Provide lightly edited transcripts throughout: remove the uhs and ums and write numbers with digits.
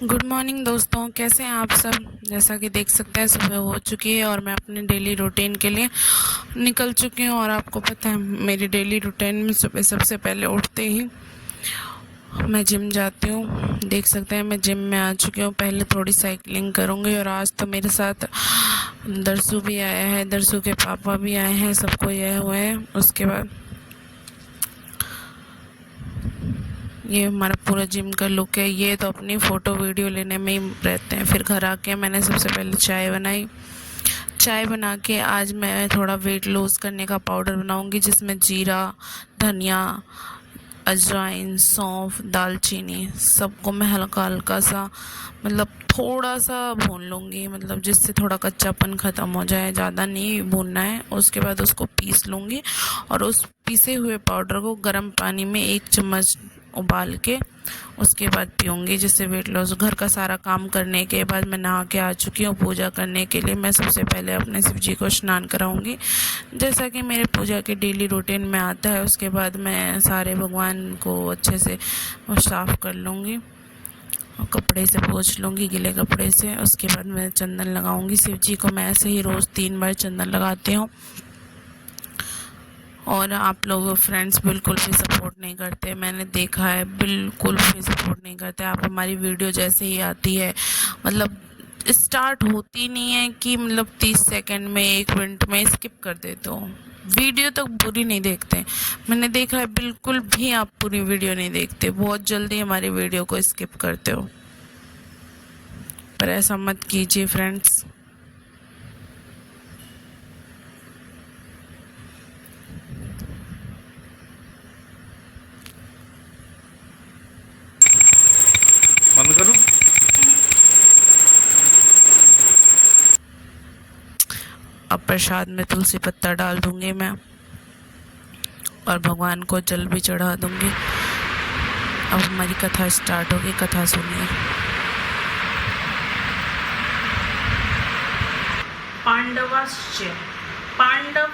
Good morning दोस्तों, कैसे हैं आप सब। जैसा कि देख सकते हैं सुबह हो चुकी है और मैं अपने डेली रूटीन के लिए निकल चुकी हूँ। और आपको पता है मेरी डेली रूटीन में सुबह सबसे पहले उठते ही मैं जिम जाती हूँ। देख सकते हैं मैं जिम में आ चुकी हूँ। पहले थोड़ी साइकिलिंग करूँगी और आज तो मेरे साथ दरसू भी आया है, दरसू के पापा भी आए हैं, सबको आए हुए हैं। उसके बाद ये हमारा पूरा जिम का लुक है। ये तो अपनी फ़ोटो वीडियो लेने में ही रहते हैं। फिर घर आके मैंने सबसे पहले चाय बनाई। चाय बना के आज मैं थोड़ा वेट लॉस करने का पाउडर बनाऊंगी, जिसमें जीरा, धनिया, अजवाइन, सौंफ, दालचीनी सबको मैं हल्का हल्का सा थोड़ा सा भून लूँगी, जिससे थोड़ा कच्चापन ख़त्म हो जाए। ज़्यादा नहीं भूनना है। उसके बाद उसको पीस लूँगी और उस पीसे हुए पाउडर को गर्म पानी में 1 चम्मच उबाल के उसके बाद पीऊँगी, जिससे वेट लॉस। घर का सारा काम करने के बाद मैं नहा के आ चुकी हूँ पूजा करने के लिए। मैं सबसे पहले अपने शिव जी को स्नान कराऊँगी, जैसा कि मेरे पूजा के डेली रूटीन में आता है। उसके बाद मैं सारे भगवान को अच्छे से साफ़ कर लूँगी और कपड़े से पोंछ लूँगी, गीले कपड़े से। उसके बाद मैं चंदन लगाऊँगी। शिव जी को मैं ऐसे ही रोज़ 3 बार चंदन लगाती हूँ। और आप लोग फ्रेंड्स बिल्कुल भी सपोर्ट नहीं करते, मैंने देखा है, बिल्कुल भी सपोर्ट नहीं करते। आप हमारी वीडियो जैसे ही आती है स्टार्ट होती नहीं है कि 30 सेकंड में 1 मिनट में स्किप कर देते हो। वीडियो तक पूरी नहीं देखते। मैंने देखा है बिल्कुल भी आप पूरी वीडियो नहीं देखते, बहुत जल्दी हमारी वीडियो को स्किप करते हो। पर ऐसा मत कीजिए फ्रेंड्स। बंद करूं? अब प्रसाद में तुलसी पत्ता डाल दूंगी मैं और भगवान को जल भी चढ़ा दूंगी। अब हमारी कथा स्टार्ट होगी। कथा सुनिए। पांडवाश्च। पांडव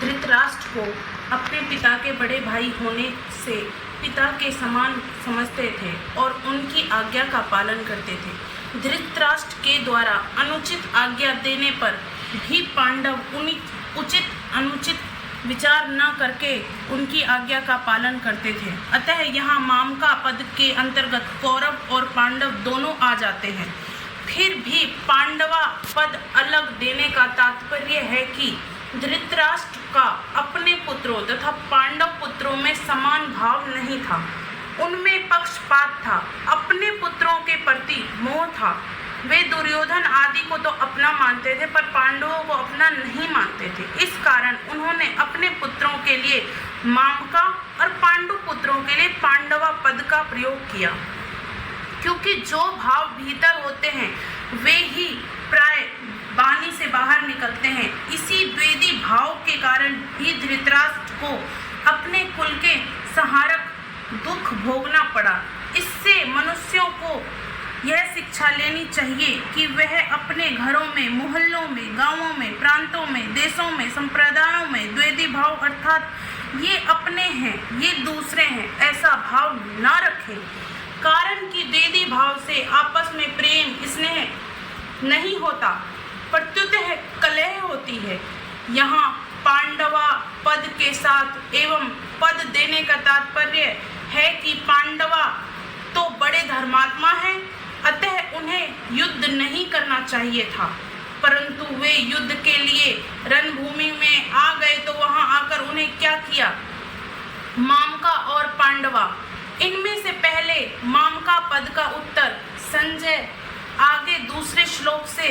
धृतराष्ट्र को अपने पिता के बड़े भाई होने से पिता के समान समझते थे और उनकी आज्ञा का पालन करते थे। धृतराष्ट्र के द्वारा अनुचित आज्ञा देने पर भी पांडव उचित अनुचित विचार न करके उनकी आज्ञा का पालन करते थे। अतः यहाँ मामका पद के अंतर्गत कौरव और पांडव दोनों आ जाते हैं। फिर भी पांडवा पद अलग देने का तात्पर्य है कि धृतराष्ट्र का अपने पुत्रों तथा पांडव पुत्रों में समान भाव नहीं था, उनमें पक्षपात था, अपने पुत्रों के प्रति मोह था। वे दुर्योधन आदि को तो अपना मानते थे पर पांडवों को अपना नहीं मानते थे। इस कारण उन्होंने अपने पुत्रों के लिए मामका और पांडु पुत्रों के लिए पांडवा पद का प्रयोग किया, क्योंकि जो भाव भीतर होते हैं वे ही प्राय वाणी से बाहर निकलते हैं। इसी द्वेदी भाव के कारण ही धृतराष्ट्र को अपने कुल के संहारक दुख भोगना पड़ा। इससे मनुष्यों को यह शिक्षा लेनी चाहिए कि वह अपने घरों में, मोहल्लों में, गांवों में, प्रांतों में, देशों में, संप्रदायों में द्वेदी भाव अर्थात ये अपने हैं ये दूसरे हैं ऐसा भाव न रखें। कारण कि द्वेदी भाव से आपस में प्रेम स्नेह नहीं होता, प्रत्युतः कलह होती है। यहाँ पांडवा पद के साथ एवं पद देने का तात्पर्य है कि पांडवा तो बड़े धर्मात्मा हैं, अतः उन्हें युद्ध नहीं करना चाहिए था, परंतु वे युद्ध के लिए रणभूमि में आ गए तो वहां आकर उन्हें क्या किया। मामका और पांडवा, इनमें से पहले मामका पद का उत्तर संजय आगे दूसरे श्लोक से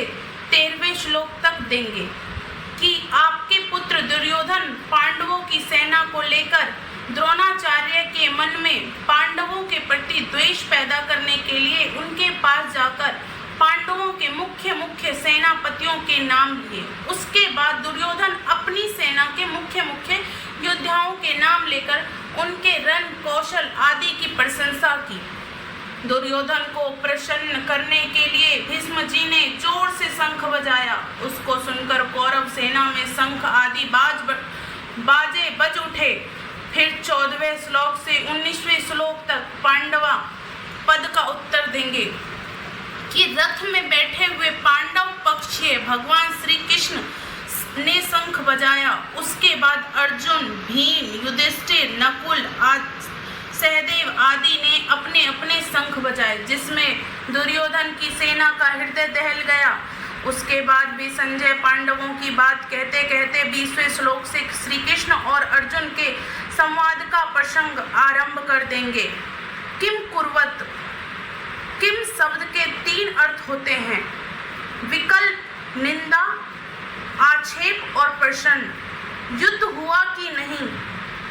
13वें श्लोक तक देंगे कि आपके पुत्र दुर्योधन पांडवों की सेना को लेकर द्रोणाचार्य के मन में पांडवों के प्रति द्वेष पैदा करने के लिए उनके पास जाकर पांडवों के मुख्य मुख्य सेनापतियों के नाम लिए। उसके बाद दुर्योधन अपनी सेना के मुख्य मुख्य योद्धाओं के नाम लेकर उनके रण कौशल आदि की प्रशंसा की। दुर्योधन को प्रसन्न करने के लिए भीष्म जी ने जोर से शंख बजाया। उसको सुनकर कौरव सेना में शंख आदि बाजे बज उठे। फिर 14वें श्लोक से 19वें श्लोक तक पांडवा पद का उत्तर देंगे। कि रथ में बैठे हुए पांडव पक्षीय भगवान श्री कृष्ण ने शंख बजाया। उसके बाद अर्जुन, भीम, युधिष्ठिर, नकुल, सहदेव आदि ने अपने अपने शंख बजाए, जिसमें दुर्योधन की सेना का हृदय दहल गया। उसके बाद भी संजय पांडवों की बात कहते कहते 20वें श्लोक से श्री कृष्ण और अर्जुन के संवाद का प्रसंग आरंभ कर देंगे। किम कुर्वत, किम शब्द के 3 अर्थ होते हैं: विकल्प, निंदा, आक्षेप और प्रश्न। युद्ध हुआ कि नहीं,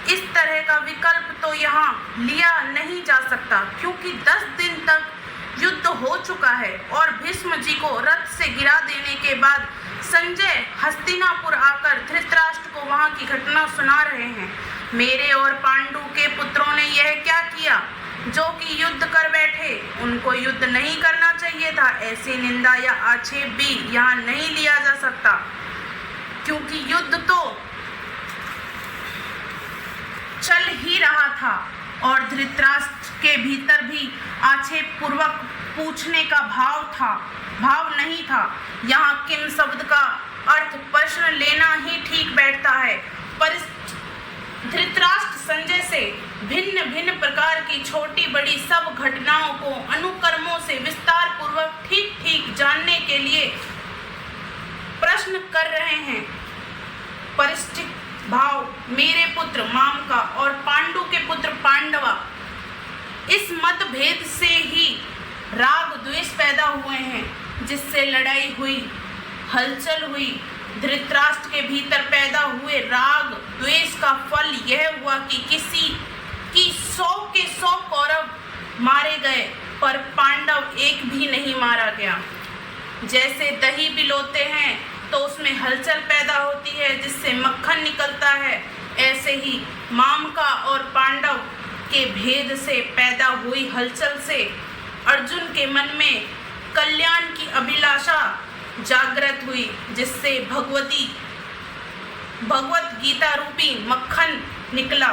इस तरह का विकल्प तो यहाँ लिया नहीं जा सकता, क्योंकि 10 दिन तक युद्ध हो चुका है और भीष्म जी को रथ से गिरा देने के बाद संजय हस्तिनापुर आकर धृतराष्ट्र को वहां की घटना सुना रहे हैं। मेरे और पांडु के पुत्रों ने यह क्या किया जो कि युद्ध कर बैठे, उनको युद्ध नहीं करना चाहिए था। ऐसी निंदा या आक्षेप भी यहाँ नहीं लिया जा सकता, क्योंकि युद्ध तो चल ही रहा था और धृतराष्ट्र के भीतर भी आक्षेप पूर्वक पूछने का भाव नहीं था। यहाँ किम शब्द का अर्थ प्रश्न लेना ही ठीक बैठता है। पर धृतराष्ट्र संजय से भिन्न भिन्न प्रकार की छोटी बड़ी सब घटनाओं को अनुक्रमों से विस्तार पूर्वक ठीक ठीक जानने के लिए प्रश्न कर रहे हैं। परिस्थिति भाव, मेरे पुत्र मामका और पांडु के पुत्र पांडवा, इस मतभेद से ही राग द्वेष पैदा हुए हैं, जिससे लड़ाई हुई, हलचल हुई। धृतराष्ट्र के भीतर पैदा हुए राग द्वेष का फल यह हुआ कि किसी की 100 के 100 कौरव मारे गए, पर पांडव एक भी नहीं मारा गया। जैसे दही बिलोते हैं तो उसमें हलचल पैदा होती है, जिससे मक्खन निकलता है, ऐसे ही मामका और पांडव के भेद से पैदा हुई हलचल से अर्जुन के मन में कल्याण की अभिलाषा जागृत हुई, जिससे भगवत गीता रूपी मक्खन निकला।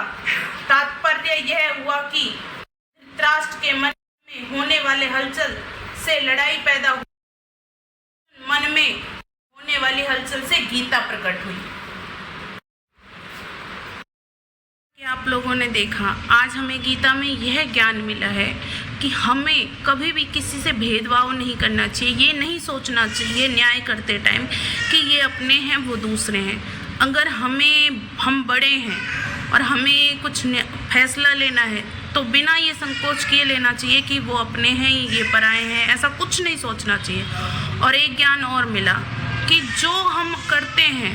तात्पर्य यह हुआ कि धृतराष्ट्र के मन में होने वाले हलचल से लड़ाई पैदा हुई, मन में होने वाली हलचल से गीता प्रकट हुई। आप लोगों ने देखा, आज हमें गीता में यह ज्ञान मिला है कि हमें कभी भी किसी से भेदभाव नहीं करना चाहिए। ये नहीं सोचना चाहिए न्याय करते टाइम कि ये अपने हैं वो दूसरे हैं। अगर हम बड़े हैं और हमें कुछ फैसला लेना है तो बिना ये संकोच किए लेना चाहिए कि वो अपने हैं ये पराए हैं, ऐसा कुछ नहीं सोचना चाहिए। और एक ज्ञान और मिला कि जो हम करते हैं,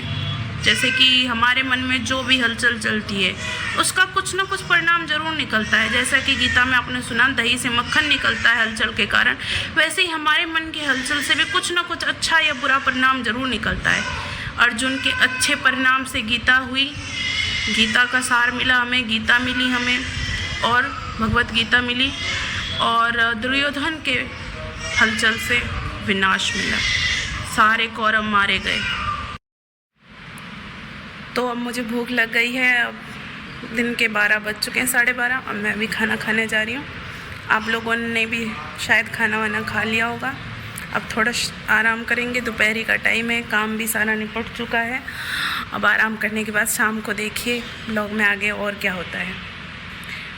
जैसे कि हमारे मन में जो भी हलचल चलती है उसका कुछ ना कुछ परिणाम जरूर निकलता है। जैसा कि गीता में आपने सुना दही से मक्खन निकलता है हलचल के कारण, वैसे ही हमारे मन की हलचल से भी कुछ ना कुछ अच्छा या बुरा परिणाम जरूर निकलता है। अर्जुन के अच्छे परिणाम से गीता हुई, गीता का सार मिला हमें, गीता मिली हमें और भगवत गीता मिली, और दुर्योधन के हलचल से विनाश मिला, सारे कौरव मारे गए। तो अब मुझे भूख लग गई है, अब दिन के 12 बज चुके हैं, 12:30। अब मैं भी खाना खाने जा रही हूँ। आप लोगों ने भी शायद खाना वाना खा लिया होगा। अब थोड़ा आराम करेंगे, दोपहरी का टाइम है, काम भी सारा निपट चुका है। अब आराम करने के बाद शाम को देखिए ब्लॉग में आगे और क्या होता है।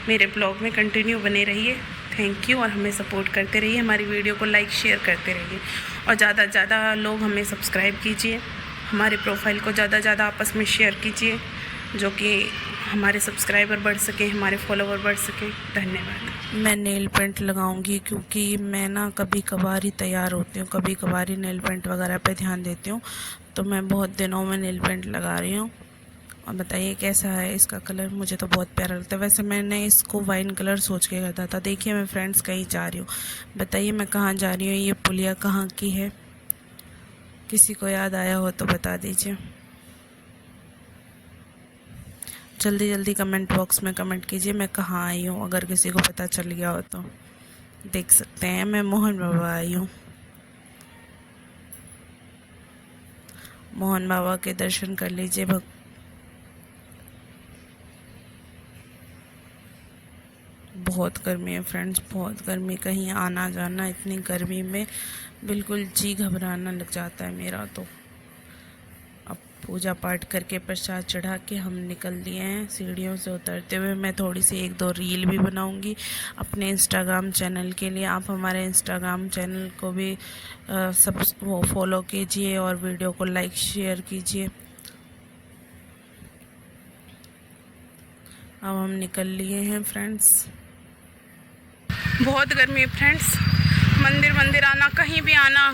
मेरे ब्लॉग में कंटिन्यू बने रहिए। थैंक यू, और हमें सपोर्ट करते रहिए, हमारी वीडियो को लाइक शेयर करते रहिए, और ज़्यादा से ज़्यादा लोग हमें सब्सक्राइब कीजिए, हमारे प्रोफाइल को ज़्यादा से ज़्यादा आपस में शेयर कीजिए, जो कि हमारे सब्सक्राइबर बढ़ सके, हमारे फॉलोवर बढ़ सके। धन्यवाद। मैं नेल पेंट लगाऊंगी क्योंकि मैं ना कभी कभार ही तैयार होती हूँ, कभी कभार ही नेल पेंट वगैरह पे ध्यान देती हूँ, तो मैं बहुत दिनों में नेल पेंट लगा रही हूँ। और बताइए कैसा है इसका कलर, मुझे तो बहुत प्यारा लगता है। वैसे मैंने इसको वाइन कलर सोच के करता था। देखिए मैं फ्रेंड्स कहीं जा रही हूँ, बताइए मैं कहाँ जा रही हूँ, ये पुलिया कहाँ की है, किसी को याद आया हो तो बता दीजिए। जल्दी जल्दी कमेंट बॉक्स में कमेंट कीजिए मैं कहाँ आई हूँ, अगर किसी को पता चल गया हो तो। देख सकते हैं मैं मोहन बाबा आई हूँ। मोहन बाबा के दर्शन कर लीजिए। बहुत गर्मी है फ्रेंड्स, बहुत गर्मी। कहीं आना जाना इतनी गर्मी में बिल्कुल जी घबराना लग जाता है मेरा। तो अब पूजा पाठ करके प्रसाद चढ़ा के हम निकल लिए हैं। सीढ़ियों से उतरते हुए मैं थोड़ी सी 1-2 रील भी बनाऊंगी अपने इंस्टाग्राम चैनल के लिए। आप हमारे इंस्टाग्राम चैनल को भी सब फॉलो कीजिए और वीडियो को लाइक शेयर कीजिए। अब हम निकल लिए हैं फ्रेंड्स। बहुत गर्मी है फ्रेंड्स, मंदिर आना, कहीं भी आना,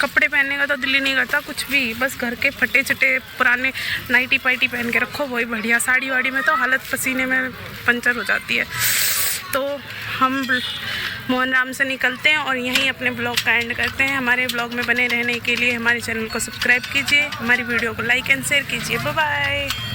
कपड़े पहनने का तो दिल ही नहीं करता कुछ भी। बस घर के फटे चटे पुराने नाइटी पाइटी पहन के रखो, वही बढ़िया। साड़ी वाड़ी में तो हालत पसीने में पंचर हो जाती है। तो हम मोहन राम से निकलते हैं और यहीं अपने ब्लॉग का एंड करते हैं। हमारे ब्लॉग में बने रहने के लिए हमारे चैनल को सब्सक्राइब कीजिए, हमारी वीडियो को लाइक एंड शेयर कीजिए। Bye bye.